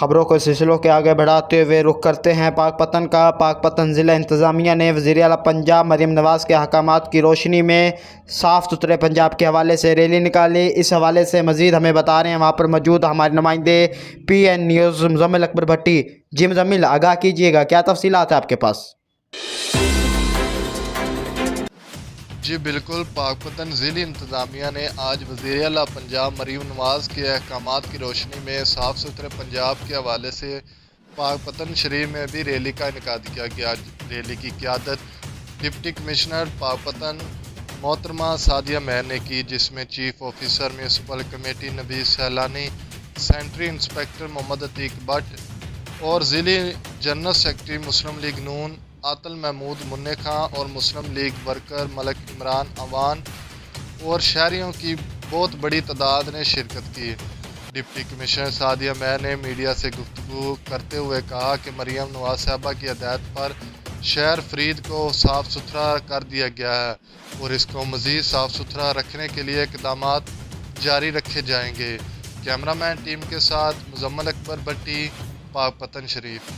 خبروں کو سلسلوں کے آگے بڑھاتے ہوئے رخ کرتے ہیں پاک پتن کا۔ پاک پتن ضلع انتظامیہ نے وزیر اعلیٰ پنجاب مریم نواز کے احکامات کی روشنی میں صاف ستھرے پنجاب کے حوالے سے ریلی نکالی۔ اس حوالے سے مزید ہمیں بتا رہے ہیں وہاں پر موجود ہمارے نمائندے PN نیوز مزمل اکبر بھٹی۔ جی مزمل، آگاہ کیجیے گا، کیا تفصیلات ہیں آپ کے پاس؟ جی بالکل، پاک پتن ضلع انتظامیہ نے آج وزیر اعلیٰ پنجاب مریم نواز کے احکامات کی روشنی میں صاف ستھرے پنجاب کے حوالے سے پاک پتن شریف میں بھی ریلی کا انعقاد کیا گیا۔ ریلی کی قیادت ڈپٹی کمشنر پاک پتن محترمہ سعدیہ میر نے کی، جس میں chief officer municipal committee Naveed Sailani, sanitary inspector Muhammad Atiq Butt اور ضلع جنرل سیکرٹری مسلم لیگ نون عاطل محمود منع خان اور مسلم لیگ ورکر ملک عمران اوان اور شہریوں کی بہت بڑی تعداد نے شرکت کی۔ ڈپٹی کمشنر سعدیہ میر نے میڈیا سے گفتگو کرتے ہوئے کہا کہ مریم نواز صاحبہ کی ہدایت پر شہر فرید کو صاف ستھرا کر دیا گیا ہے اور اس کو مزید صاف ستھرا رکھنے کے لیے اقدامات جاری رکھے جائیں گے۔ کیمرہ مین ٹیم کے ساتھ مزمل اکبر بھٹی، پاک پتن شریف۔